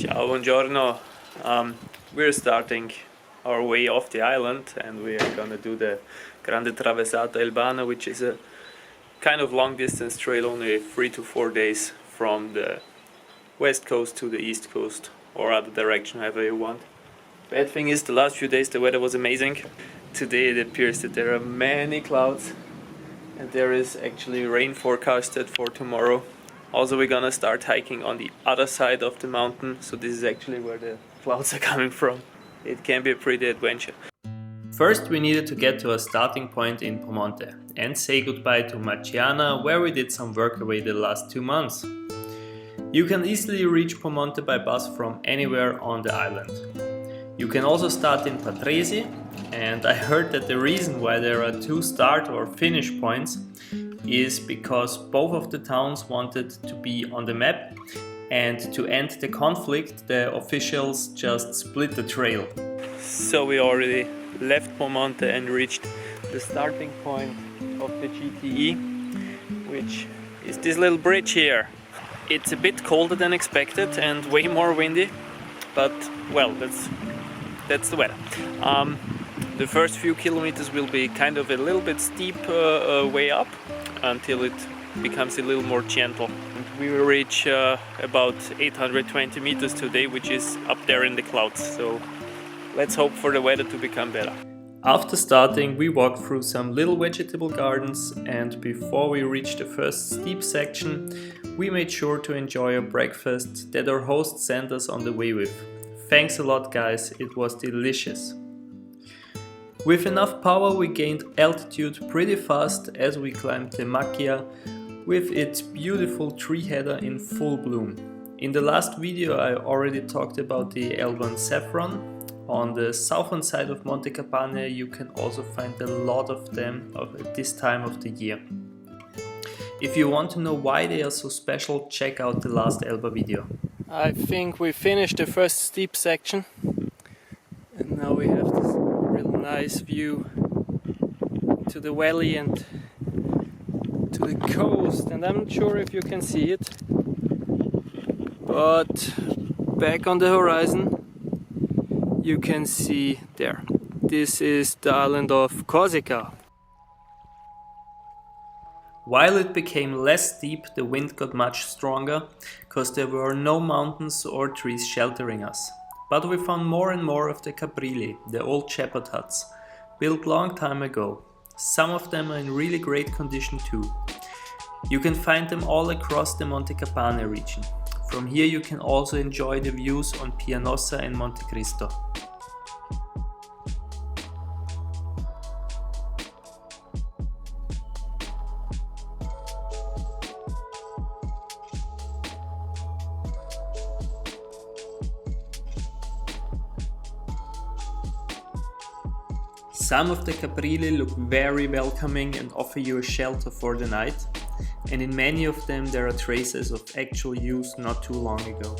Ciao, buongiorno. We're starting our way off the island and we are gonna do the Grande Traversata Elbana, which is a kind of long distance trail, only 3 to 4 days from the west coast to the east coast or other direction, however you want. Bad thing is, the last few days the weather was amazing. Today it appears that there are many clouds and there is actually rain forecasted for tomorrow. Also, we're gonna start hiking on the other side of the mountain, so this is actually where the clouds are coming from. It can be a pretty adventure. First, we needed to get to a starting point in Piemonte and say goodbye to Marciana, where we did some work away the last 2 months. You can easily reach Piemonte by bus from anywhere on the island. You can also start in Patrese, and I heard that the reason why there are 2 start or finish points is because both of the towns wanted to be on the map, and to end the conflict the officials just split the trail. So we already left Piemonte and reached the starting point of the GTE, which is this little bridge here. It's a bit colder than expected and way more windy, but well, that's the weather. The first few kilometers will be kind of a little bit steep way up until it becomes a little more gentle. And we will reach about 820 meters today, which is up there in the clouds. So let's hope for the weather to become better. After starting, we walked through some little vegetable gardens, and before we reached the first steep section, we made sure to enjoy a breakfast that our host sent us on the way with. Thanks a lot, guys, it was delicious. With enough power, we gained altitude pretty fast as we climbed the Macchia with its beautiful tree header in full bloom. In the last video I already talked about the Elban saffron. On the southern side of Monte Campane you can also find a lot of them at this time of the year. If you want to know why they are so special, check out the last Elba video. I think we finished the first steep section and now we have this real nice view to the valley and to the coast, and I'm not sure if you can see it, but back on the horizon you can see there. This is the island of Corsica. While it became less steep, the wind got much stronger, because there were no mountains or trees sheltering us. But we found more and more of the caprilli, the old shepherd huts, built long time ago. Some of them are in really great condition too. You can find them all across the Monte Campane region. From here you can also enjoy the views on Pianosa and Monte Cristo. Some of the caprilli look very welcoming and offer you a shelter for the night, and in many of them there are traces of actual use not too long ago.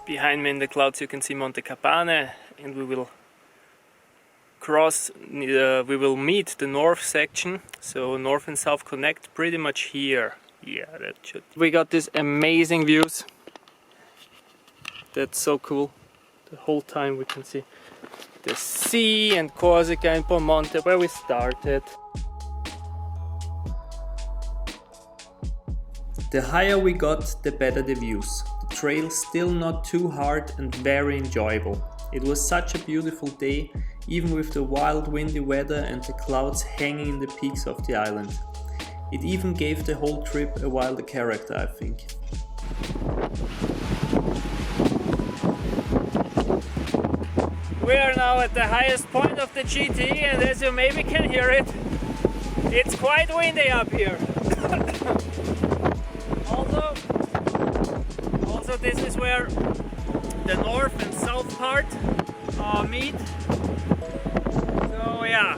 Behind me in the clouds you can see Monte Campane, and we will meet the north section, so north and south connect pretty much here. Yeah, that should. We got these amazing views. That's so cool. The whole time we can see the sea and Corsica and Piemonte where we started. The higher we got, the better the views. The trail still not too hard and very enjoyable. It was such a beautiful day, even with the wild windy weather and the clouds hanging in the peaks of the island. It even gave the whole trip a wilder character, I think. We are now at the highest point of the GT, and as you maybe can hear it, it's quite windy up here. Also this is where the north and south part meet. So yeah,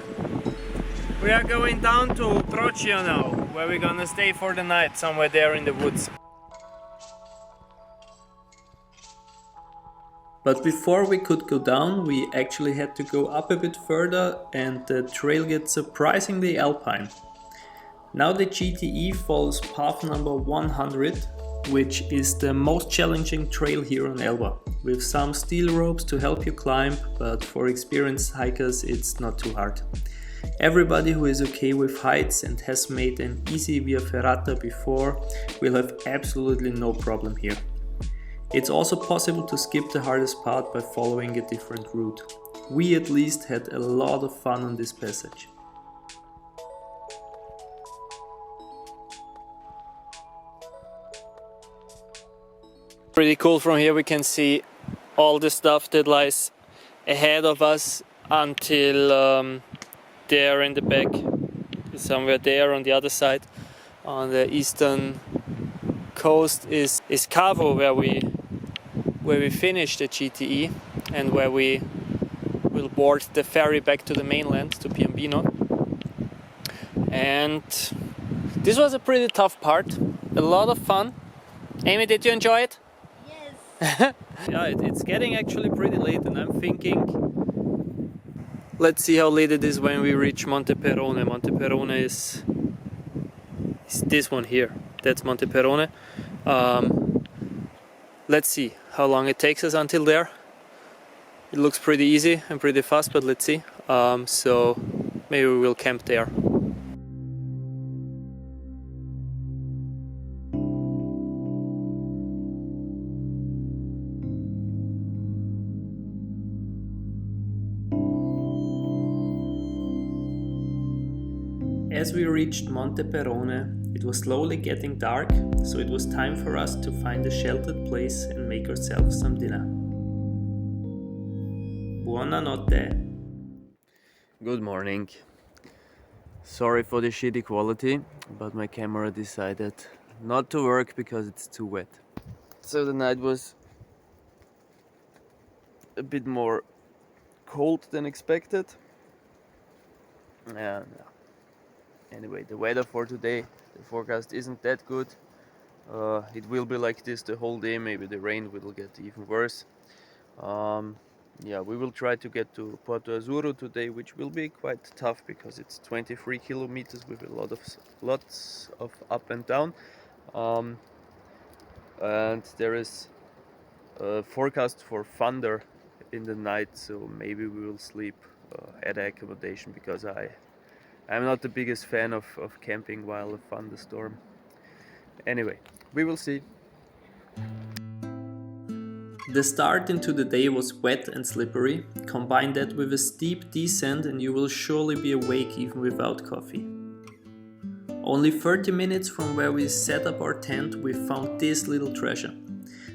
We are going down to Proccio now, where we're gonna stay for the night, somewhere there in the woods. But before we could go down, we actually had to go up a bit further, and the trail gets surprisingly alpine. Now the GTE follows path number 100, which is the most challenging trail here on Elba, with some steel ropes to help you climb, but for experienced hikers it's not too hard. Everybody who is okay with heights and has made an easy via ferrata before will have absolutely no problem here. It's also possible to skip the hardest part by following a different route. We at least had a lot of fun on this passage. Pretty cool. From here we can see all the stuff that lies ahead of us until there in the back, somewhere there on the other side. On the eastern coast is Cavo, where we finish the GTE and where we will board the ferry back to the mainland, to Piombino. And this was a pretty tough part, a lot of fun. Amy, did you enjoy it? Yes. Yeah, it's getting actually pretty late, and I'm thinking, let's see how late it is when we reach Monte Perone. Monte Perone is this one here. That's Monte Perone. Let's see how long it takes us until there. It looks pretty easy and pretty fast, but let's see. So maybe we will camp there. As we reached Monte Perone, it was slowly getting dark, so it was time for us to find a sheltered place and make ourselves some dinner. Buonanotte! Good morning. Sorry for the shitty quality, but my camera decided not to work because it's too wet. So the night was a bit more cold than expected. And anyway, the weather for today, the forecast isn't that good. It will be like this the whole day. Maybe the rain will get even worse. Yeah, we will try to get to Porto Azzurro today, which will be quite tough because it's 23 kilometers with lots of up and down. And there is a forecast for thunder in the night, so maybe we will sleep at the accommodation, because I'm not the biggest fan of camping while a thunderstorm. Anyway, we will see. The start into the day was wet and slippery. Combine that with a steep descent and you will surely be awake even without coffee. Only 30 minutes from where we set up our tent, we found this little treasure.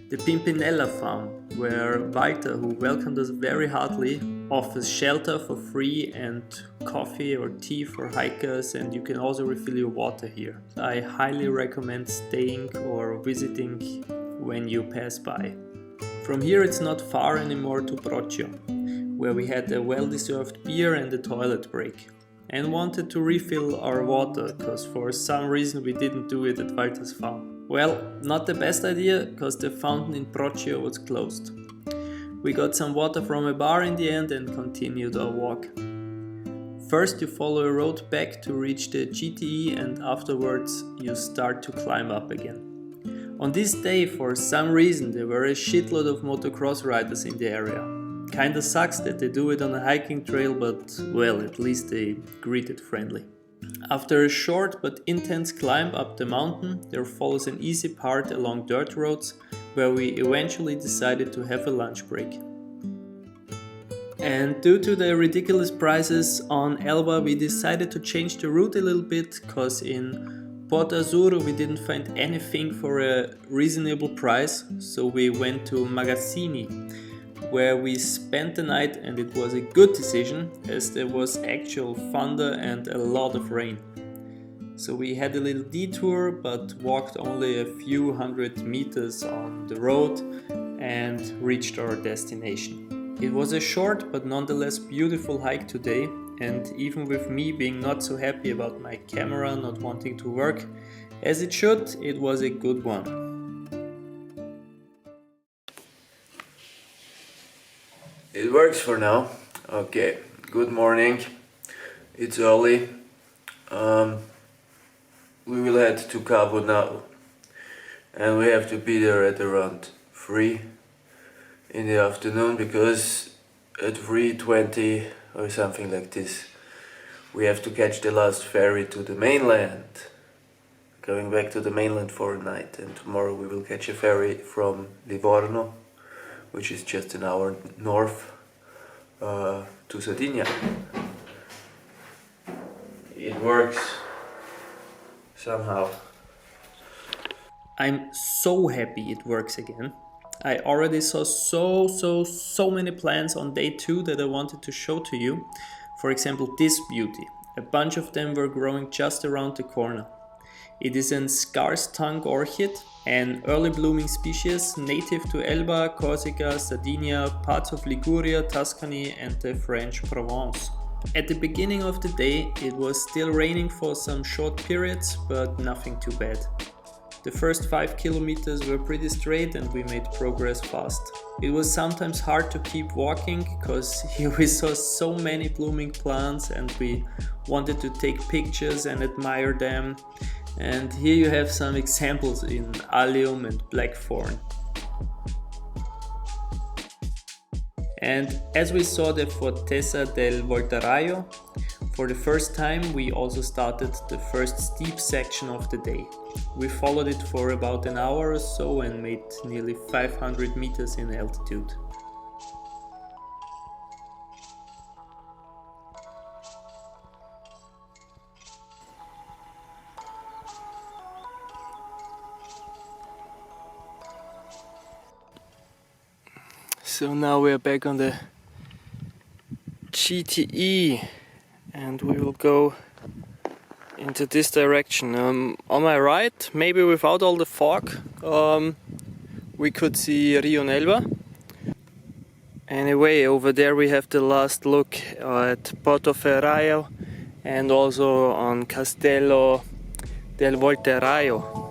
The Pimpinella farm, where Walter, who welcomed us very heartily, offers shelter for free and coffee or tea for hikers, and you can also refill your water here. I highly recommend staying or visiting when you pass by. From here it's not far anymore to Proccio, where we had a well-deserved beer and a toilet break. And wanted to refill our water, because for some reason we didn't do it at Walter's farm. Well, not the best idea, because the fountain in Proccio was closed. We got some water from a bar in the end and continued our walk. First you follow a road back to reach the GTE, and afterwards you start to climb up again. On this day, for some reason, there were a shitload of motocross riders in the area. Kinda sucks that they do it on a hiking trail, but well, at least they greeted friendly. After a short but intense climb up the mountain, there follows an easy part along dirt roads, where we eventually decided to have a lunch break. And due to the ridiculous prices on Elba, we decided to change the route a little bit, cause in Porto Azzurro we didn't find anything for a reasonable price, so we went to Magazzini, where we spent the night, and it was a good decision as there was actual thunder and a lot of rain. So we had a little detour, but walked only a few hundred meters on the road and reached our destination. It was a short but nonetheless beautiful hike today, and even with me being not so happy about my camera not wanting to work as it should, it was a good one. It works for now. Okay, good morning. It's early. We will head to Cabo now. And we have to be there at around 3 in the afternoon because at 3:20 or something like this we have to catch the last ferry to the mainland. Going back to the mainland for a night, and tomorrow we will catch a ferry from Livorno, which is just an hour north, to Sardinia. It works somehow. I'm so happy it works again. I already saw so many plants on day 2 that I wanted to show to you. For example, this beauty. A bunch of them were growing just around the corner. It is an scarce-tongue orchid, an early blooming species native to Elba, Corsica, Sardinia, parts of Liguria, Tuscany and the French Provence. At the beginning of the day it was still raining for some short periods, but nothing too bad. The first 5 kilometers were pretty straight and we made progress fast. It was sometimes hard to keep walking because here we saw so many blooming plants and we wanted to take pictures and admire them. And here you have some examples in allium and blackthorn. And as we saw the Fortezza del Volterraio, for the first time we also started the first steep section of the day. We followed it for about an hour or so and made nearly 500 meters in altitude. So now we are back on the GTE and we will go into this direction. On my right, maybe without all the fog, we could see Rio Elba. Anyway, over there we have the last look at Portoferraio and also on Castello del Volterraio.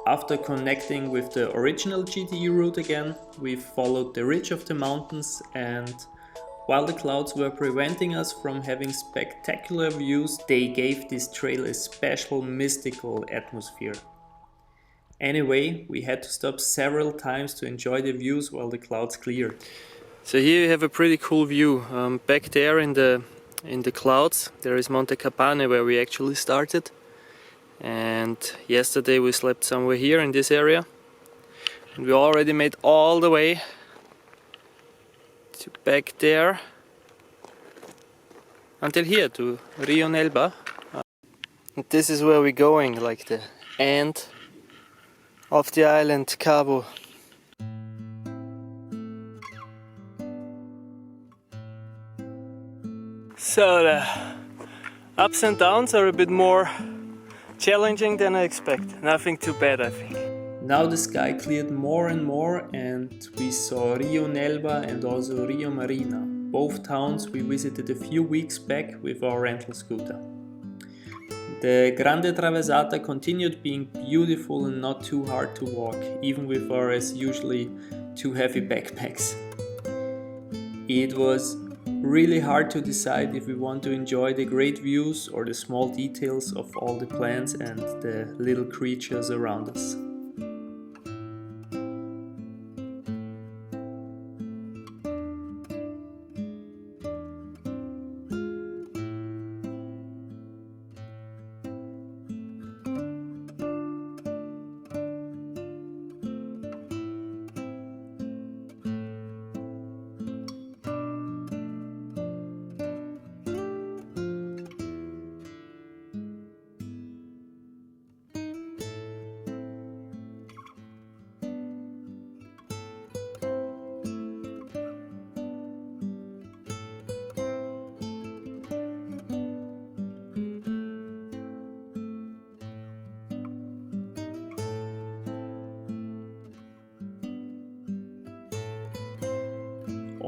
After connecting with the original GTE route again, we followed the ridge of the mountains, and while the clouds were preventing us from having spectacular views, they gave this trail a special mystical atmosphere. Anyway, we had to stop several times to enjoy the views while the clouds cleared. So here you have a pretty cool view. Back there in the clouds there is Monte Capane, where we actually started. And yesterday we slept somewhere here in this area. And we already made all the way to back there until here to Rio Elba. And this is where we're going, like the end of the island Cabo. So the ups and downs are a bit more challenging than I expected. Nothing too bad, I think. Now the sky cleared more and more and we saw Rio Elba and also Rio Marina, both towns we visited a few weeks back with our rental scooter. The Grande Traversata continued being beautiful and not too hard to walk, even with our as usually too heavy backpacks. It was really hard to decide if we want to enjoy the great views or the small details of all the plants and the little creatures around us.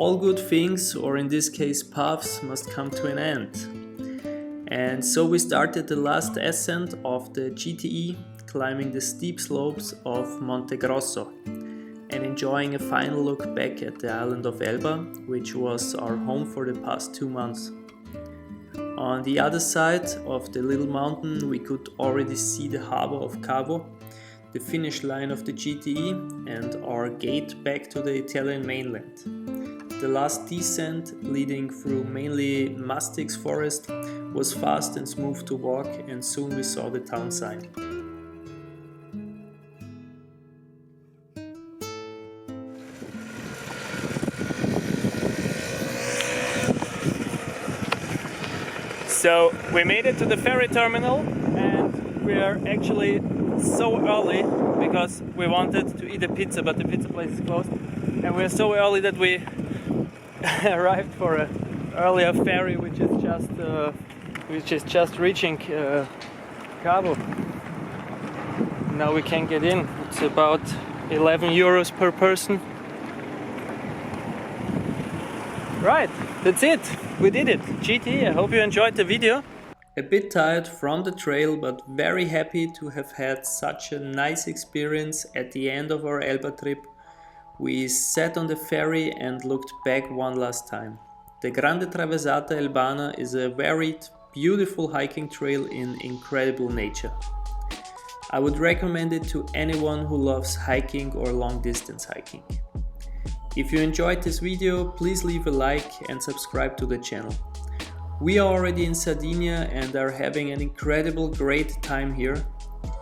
all good things, or in this case paths, must come to an end. And so we started the last ascent of the GTE, climbing the steep slopes of Monte Grosso and enjoying a final look back at the island of Elba, which was our home for the past 2 months. On the other side of the little mountain we could already see the harbor of Cabo, the finish line of the GTE and our gate back to the Italian mainland. The last descent, leading through mainly mastix forest, was fast and smooth to walk, and soon we saw the town sign. So we made it to the ferry terminal, and we are actually so early because we wanted to eat a pizza, but the pizza place is closed, and we're so early that we arrived for an earlier ferry which is just reaching Cabo. Now we can get in. It's about 11 euros per person. Right, that's it. We did it. GT, I hope you enjoyed the video. A bit tired from the trail, but very happy to have had such a nice experience at the end of our Elba trip. We sat on the ferry and looked back one last time. The Grande Traversata Elbana is a varied, beautiful hiking trail in incredible nature. I would recommend it to anyone who loves hiking or long distance hiking. If you enjoyed this video, please leave a like and subscribe to the channel. We are already in Sardinia and are having an incredible great time here.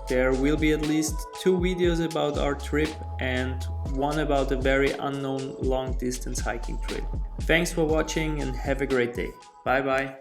There will be at least 2 videos about our trip and one about a very unknown long distance hiking trail. Thanks for watching and have a great day. Bye bye.